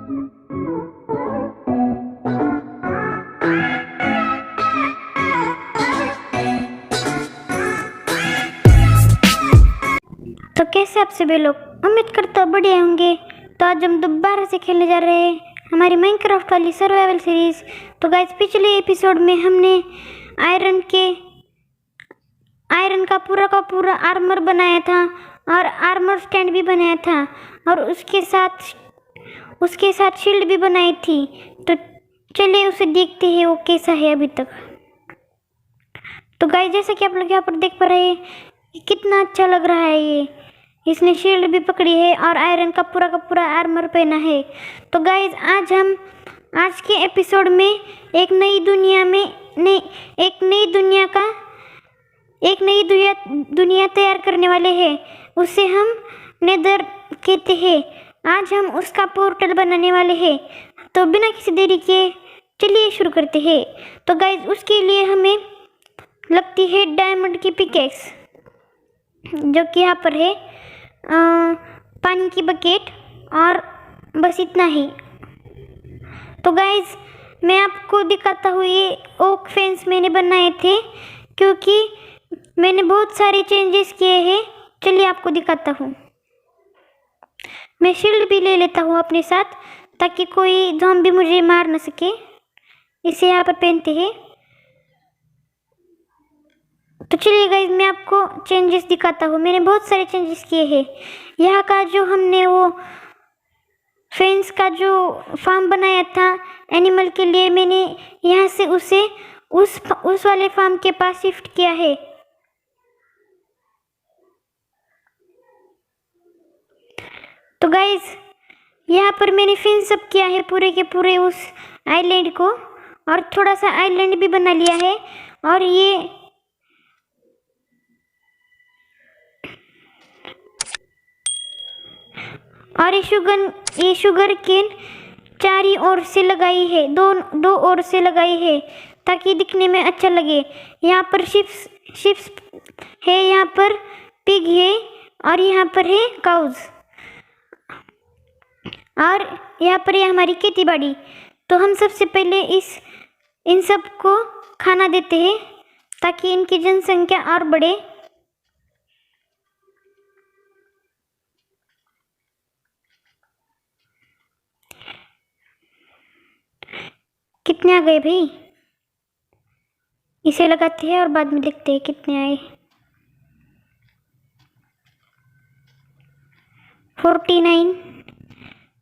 तो कैसे आप सभी लोग, उम्मीद करता हूँ बढ़िया होंगे। तो आज हम दोबारा से खेलने जा रहे हैं हमारी माइनक्राफ्ट वाली सर्वाइवल सीरीज। तो गाइस, पिछले एपिसोड में हमने आयरन का पूरा आर्मर बनाया था और आर्मर स्टैंड भी बनाया था और उसके साथ शील्ड भी बनाई थी। तो चलिए उसे देखते हैं वो कैसा है अभी तक। तो गाइस, जैसा कि आप लोग यहाँ पर देख पा रहे हैं, कितना अच्छा लग रहा है ये। इसने शील्ड भी पकड़ी है और आयरन का पूरा आर्मर पहना है। तो गाइस, आज के एपिसोड में एक नई दुनिया तैयार करने वाले हैं। उसे हम नेदर कहते हैं। आज हम उसका पोर्टल बनाने वाले हैं। तो बिना किसी देरी के चलिए शुरू करते हैं। तो गाइस, उसके लिए हमें लगती है डायमंड की पिकेक्स, जो कि यहाँ पर है पानी की बकेट, और बस इतना ही। तो गाइज, मैं आपको दिखाता हूँ, ये ओक फेंस मैंने बनाए थे क्योंकि मैंने बहुत सारे चेंजेस किए हैं। चलिए आपको दिखाता हूँ। मैं शील्ड भी ले लेता हूँ अपने साथ ताकि कोई ज़ॉम्बी मुझे मार न सके। इसे यहाँ पर पहनते हैं। तो चलिए गाइज, मैं आपको चेंजेस दिखाता हूँ। मैंने बहुत सारे चेंजेस किए हैं। यहाँ का जो हमने वो फेंस का जो फार्म बनाया था एनिमल के लिए, मैंने यहाँ से उसे उस वाले फार्म के पास शिफ्ट किया है। तो गाइज, यहाँ पर मैंने फेंस अप किया है पूरे के पूरे उस आइलैंड को, और थोड़ा सा आइलैंड भी बना लिया है। और ये शुगर केन चारी ओर से लगाई है, दो ओर से लगाई है ताकि दिखने में अच्छा लगे। यहाँ पर शिप्स है, यहाँ पर पिग है, और यहाँ पर है काउज, और यहाँ पर है हमारी खेती बाड़ी। तो हम सबसे पहले इन सब को खाना देते हैं ताकि इनकी जनसंख्या और बढ़े। कितने आ गए भाई? इसे लगाते हैं और बाद में देखते हैं कितने आए। 49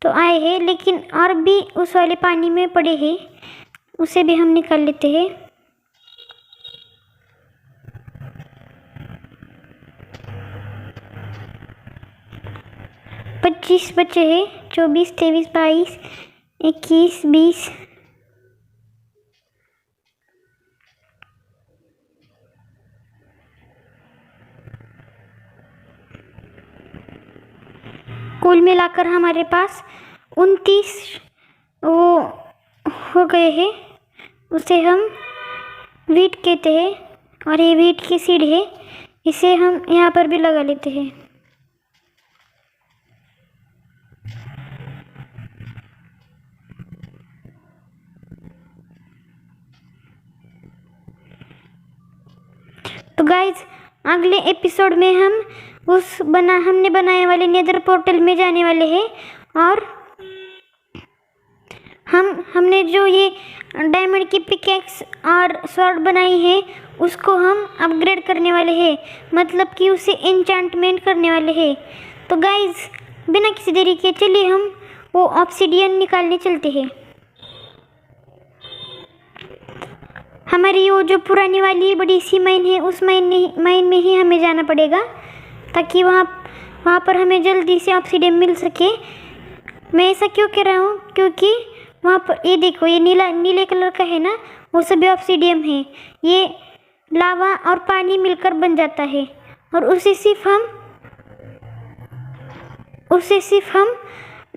तो आए हैं, लेकिन और भी उस वाले पानी में पड़े हैं, उसे भी हम निकाल लेते हैं। पच्चीस बचे हैं। 24, 23, 22, 21, 20। कुल मिलाकर हमारे पास 29 वो हो गए हैं। उसे हम वीट कहते हैं, और ये वीट की सीड है। इसे हम यहाँ पर भी लगा लेते हैं। तो गाइज, अगले एपिसोड में हम हमने बनाए वाले नेदर पोर्टल में जाने वाले हैं, और हमने जो ये डायमंड की पिकेक्स और स्वॉर्ड बनाई है उसको हम अपग्रेड करने वाले हैं, मतलब कि उसे एन्चेंटमेंट करने वाले हैं। तो गाइज, बिना किसी देरी के चलिए हम वो ऑब्सिडियन निकालने चलते हैं। हमारी वो जो पुरानी वाली बड़ी सी माइन है, उस माइन में ही हमें जाना पड़ेगा ताकि वहाँ पर हमें जल्दी से ऑब्सिडियन मिल सके। मैं ऐसा क्यों कह रहा हूँ, क्योंकि वहाँ पर ये देखो, ये नीले कलर का है ना, वो सभी ऑब्सिडियम है। ये लावा और पानी मिलकर बन जाता है, और उसे सिर्फ हम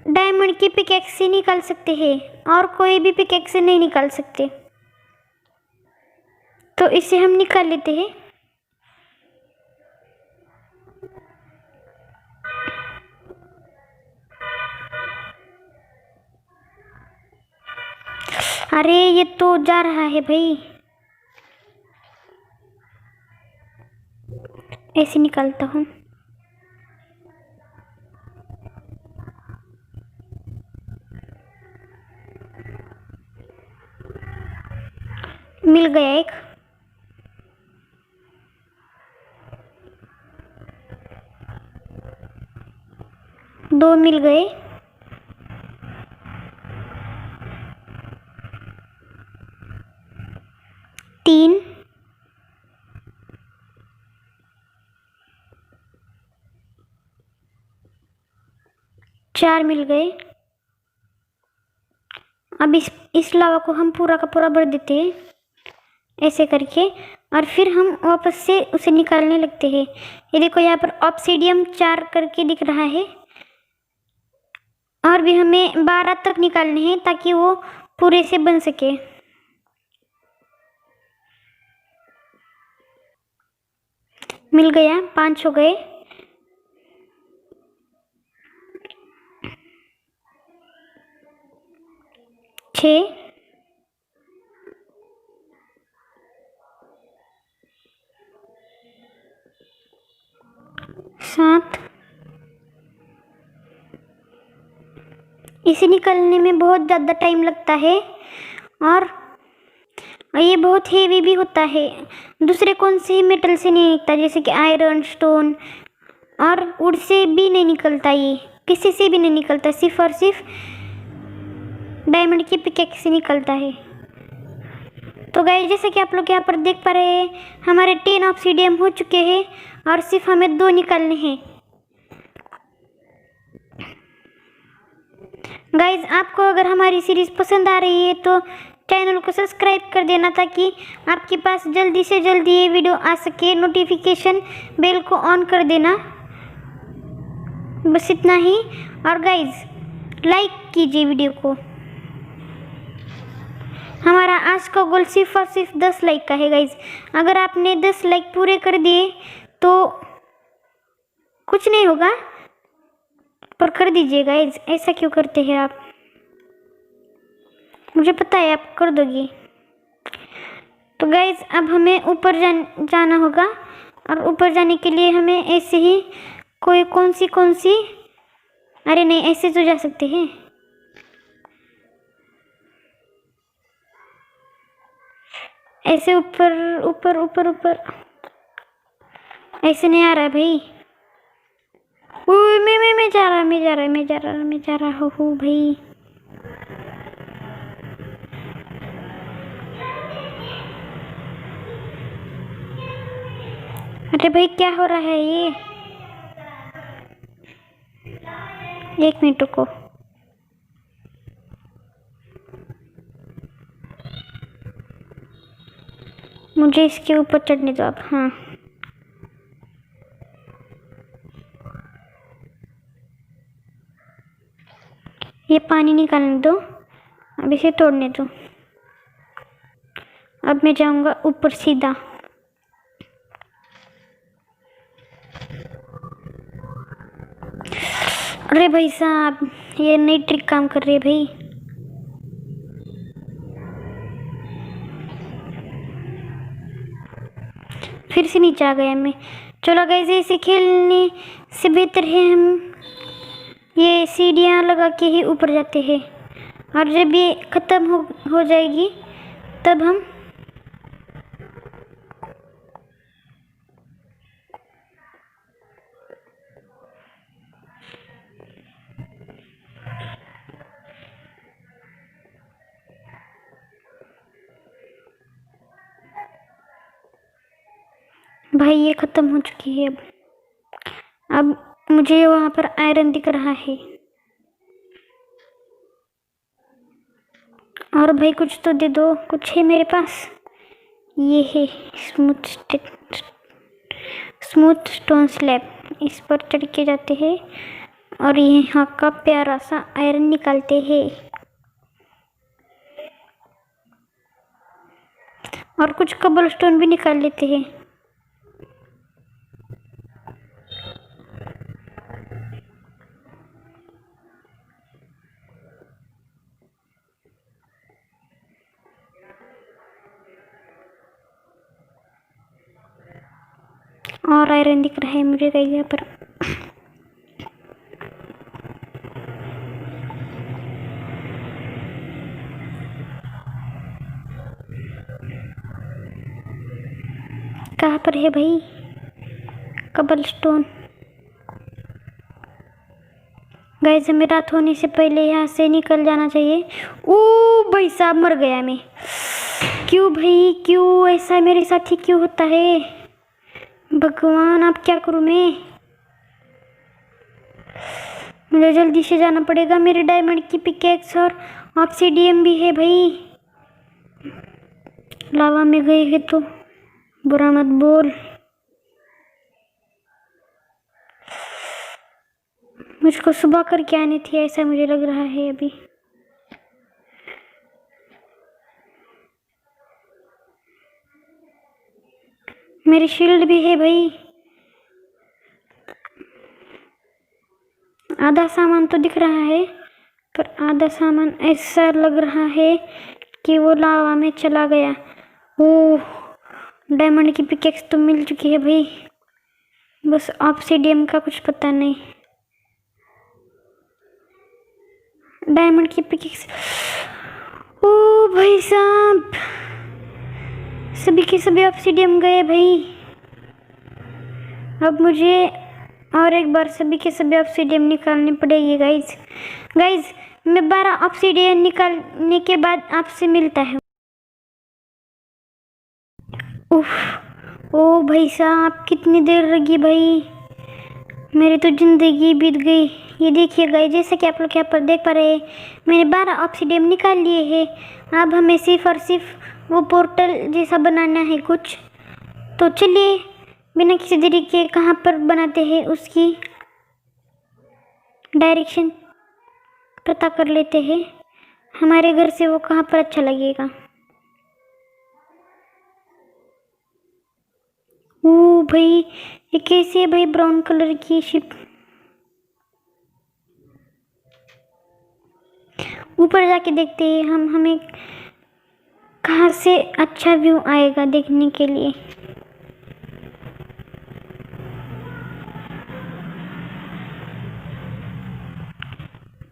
डायमंड की पिकेक्स से निकाल सकते हैं, और कोई भी पिकेक्स से नहीं निकाल सकते। तो इसे हम निकाल लेते हैं। अरे ये तो जा रहा है भाई, ऐसे निकालता हूँ। मिल गया एक। दो मिल गए। तीन। चार मिल गए। अब इस लावा को हम पूरा का पूरा भर देते हैं ऐसे करके, और फिर हम वापस से उसे निकालने लगते हैं। ये देखो यहाँ पर ऑब्सीडियम 4 करके दिख रहा है, और भी हमें 12 तक निकालने हैं ताकि वो पूरे से बन सके। मिल गया, 5 हो गए। छः। 7। इसे निकालने में बहुत ज़्यादा टाइम लगता है, और ये बहुत हेवी भी होता है। दूसरे कौन से मेटल से नहीं निकलता, जैसे कि आयरन, स्टोन और वुड से भी नहीं निकलता, ये किसी से भी नहीं निकलता, सिर्फ और सिर्फ डायमंड की पिकैक्स से निकलता है। तो गाइस, जैसे कि आप लोग यहाँ पर देख पा रहे हैं, हमारे 10 ऑब्सीडियम हो चुके हैं और सिर्फ हमें 2 निकालने हैं। गाइज, आपको अगर हमारी सीरीज़ पसंद आ रही है तो चैनल को सब्सक्राइब कर देना, ताकि आपके पास जल्दी से जल्दी ये वीडियो आ सके। नोटिफिकेशन बेल को ऑन कर देना, बस इतना ही। और गाइज, लाइक कीजिए वीडियो को। हमारा आज का गोल सिर्फ और सिर्फ 10 लाइक का है गाइज। अगर आपने 10 लाइक पूरे कर दिए तो कुछ नहीं होगा, पर कर दीजिए गाइज। ऐसा क्यों करते हैं आप? मुझे पता है आप कर दोगे। तो गाइज, अब हमें ऊपर जाना होगा, और ऊपर जाने के लिए हमें ऐसे ही कौन सी अरे नहीं, ऐसे तो जा सकते हैं। ऐसे ऊपर ऊपर ऊपर ऊपर, ऐसे नहीं आ रहा है भाई। मैं जा रहा हूँ भाई। अरे भाई, क्या हो रहा है ये? 1 मिनट रुको। मुझे इसके ऊपर चढ़ने दो अब। हाँ, ये पानी निकालने दो, अब इसे तोड़ने दो। अब मैं जाऊंगा ऊपर सीधा। अरे भाई साहब, ये नई ट्रिक काम कर रही है भाई। फिर से नीचे आ गया मैं। चलो गाइस, ऐसे खेलने से बेहतर है हम ये सीढ़ियाँ लगा के ही ऊपर जाते हैं, और जब ये ख़त्म हो जाएगी तब हम भाई, ये ख़त्म हो चुकी है। अब मुझे वहाँ पर आयरन दिख रहा है। और भाई कुछ तो दे दो, कुछ है मेरे पास। ये है स्मूथ स्टोन स्लैब। इस पर चढ़ के जाते हैं और यहाँ का प्यारा सा आयरन निकालते हैं, और कुछ कबल स्टोन भी निकाल लेते हैं। और आयरन दिख रहा है मुझे गाइस यहाँ पर। कहाँ पर है भाई कबलस्टोन? गाइस हमें रात होने से पहले यहाँ से निकल जाना चाहिए। ओ भाई साहब मर गया मैं। क्यों भाई, क्यों ऐसा मेरे साथ ही क्यों होता है? भगवान अब क्या करूँ मैं? मुझे जल्दी से जाना पड़ेगा। मेरे डायमंड की पिकेक्स और ऑब्सीडियम भी है भाई। लावा में गए हैं तो बुरा मत बोल। मुझको सुबह करके आनी थी ऐसा मुझे लग रहा है अभी। मेरी शील्ड भी है भाई। आधा सामान तो दिख रहा है पर आधा सामान ऐसा लग रहा है कि वो लावा में चला गया। ओह डायमंड की पिकेक्स तो मिल चुकी है भाई, बस ऑब्सीडियम का कुछ पता नहीं। डायमंड की पिकेक्स, ओ भाई साहब सभी के सभी ऑब्सीडियम गए भाई। अब मुझे और एक बार सभी के सभी ऑब्सीडियम निकालनी पड़ेगी गाइज। मैं 12 ऑब्सीडियम निकालने के बाद आपसे मिलता है। ओ भाई साहब कितनी देर लगी भाई, मेरी तो ज़िंदगी बीत गई। ये देखिए गाइस, जैसे कि आप लोग यहाँ पर देख पा रहे हैं मैंने 12 ऑब्सीडियम निकाल लिए हैं। अब हमें सिर्फ और सिर्फ वो पोर्टल जैसा बनाना है कुछ। तो चलिए बिना किसी देरी के कहाँ पर बनाते हैं उसकी डायरेक्शन पता कर लेते हैं। हमारे घर से वो कहाँ पर अच्छा लगेगा। ओ भाई ये कैसी है भाई ब्राउन कलर की शिप। ऊपर जाके देखते हैं हमें कहाँ से अच्छा व्यू आएगा देखने के लिए।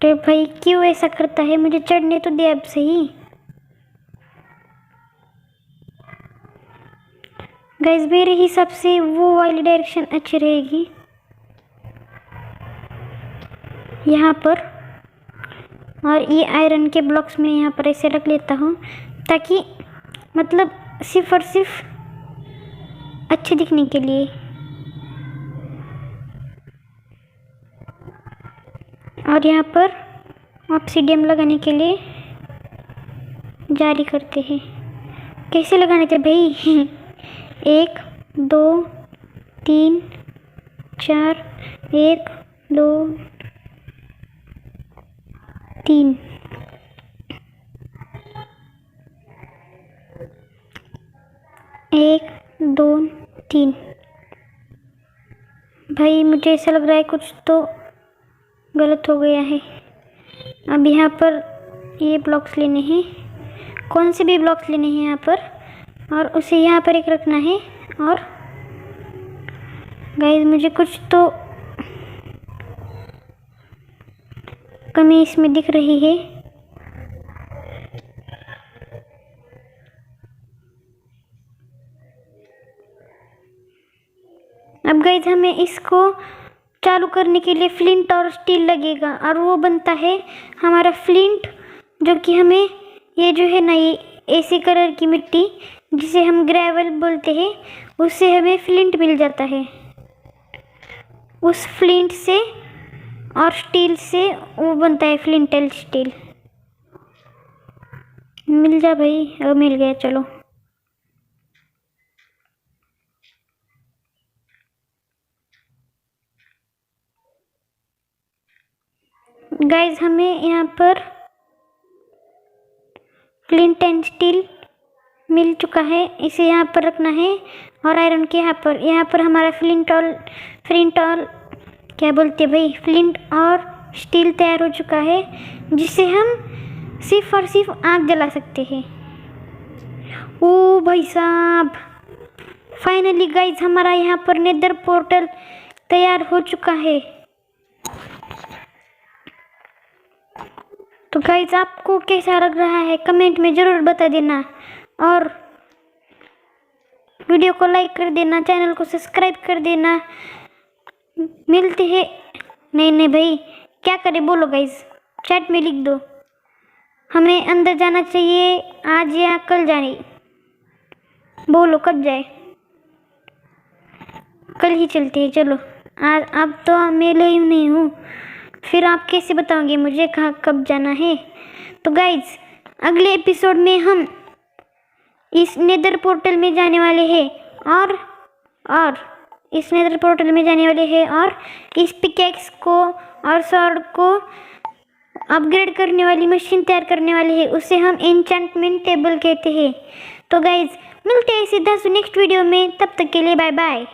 तो भाई क्यों ऐसा करता है, मुझे चढ़ने तो दे अब सही। गाइस मेरे हिसाब से वो वाली डायरेक्शन अच्छी रहेगी यहाँ पर। और ये आयरन के ब्लॉक्स में यहाँ पर ऐसे रख लेता हूँ ताकि मतलब सिर्फ और सिर्फ अच्छे दिखने के लिए। और यहाँ पर ऑब्सीडियम लगाने के लिए जारी करते हैं। कैसे लगाने थे भाई 1 2 3 4 1 2 3 1 2 3। भाई मुझे ऐसा लग रहा है कुछ तो गलत हो गया है। अब यहाँ पर ये ब्लॉक्स लेने हैं, कौन से भी ब्लॉक्स लेने हैं यहाँ पर, और उसे यहाँ पर एक रखना है। और गाइस मुझे कुछ तो कमी इसमें दिख रही है। अब गाइस हमें इसको चालू करने के लिए फ्लिंट और स्टील लगेगा, और वो बनता है हमारा फ्लिंट, जो कि हमें ये जो है ना ये ऐसे कलर की मिट्टी जिसे हम ग्रेवल बोलते हैं उससे हमें फ्लिंट मिल जाता है। उस फ्लिंट से और स्टील से वो बनता है फ्लिंटल स्टील। मिल जा भाई, अब मिल गया। चलो गाइज हमें यहाँ पर फ्लिंट एंड स्टील मिल चुका है, इसे यहाँ पर रखना है। और आयरन के यहाँ पर हमारा फ्लिंट और क्या बोलते हैं भाई, फ्लिंट और स्टील तैयार हो चुका है, जिससे हम सिर्फ और सिर्फ आग जला सकते हैं। ओ भाई साहब फाइनली गाइज हमारा यहाँ पर नेदर पोर्टल तैयार हो चुका है। तो गाइज आपको कैसा लग रहा है कमेंट में ज़रूर बता देना, और वीडियो को लाइक कर देना, चैनल को सब्सक्राइब कर देना। मिलते हैं। नहीं भाई, क्या करें बोलो गाइज, चैट में लिख दो। हमें अंदर जाना चाहिए आज या कल जाने, बोलो कब जाए। कल ही चलते हैं चलो। आज अब तो मैं ही नहीं हूँ, फिर आप कैसे बताओगे मुझे कहाँ कब जाना है। तो गाइज अगले एपिसोड में हम इस नेदर पोर्टल में जाने वाले हैं और इस नेदर पोर्टल में जाने वाले हैं और इस पिकैक्स को और स्वॉर्ड को अपग्रेड करने वाली मशीन तैयार करने वाले हैं। उसे हम एन्चेंटमेंट टेबल कहते हैं। तो गाइज मिलते हैं सीधा नेक्स्ट वीडियो में, तब तक के लिए बाय बाय।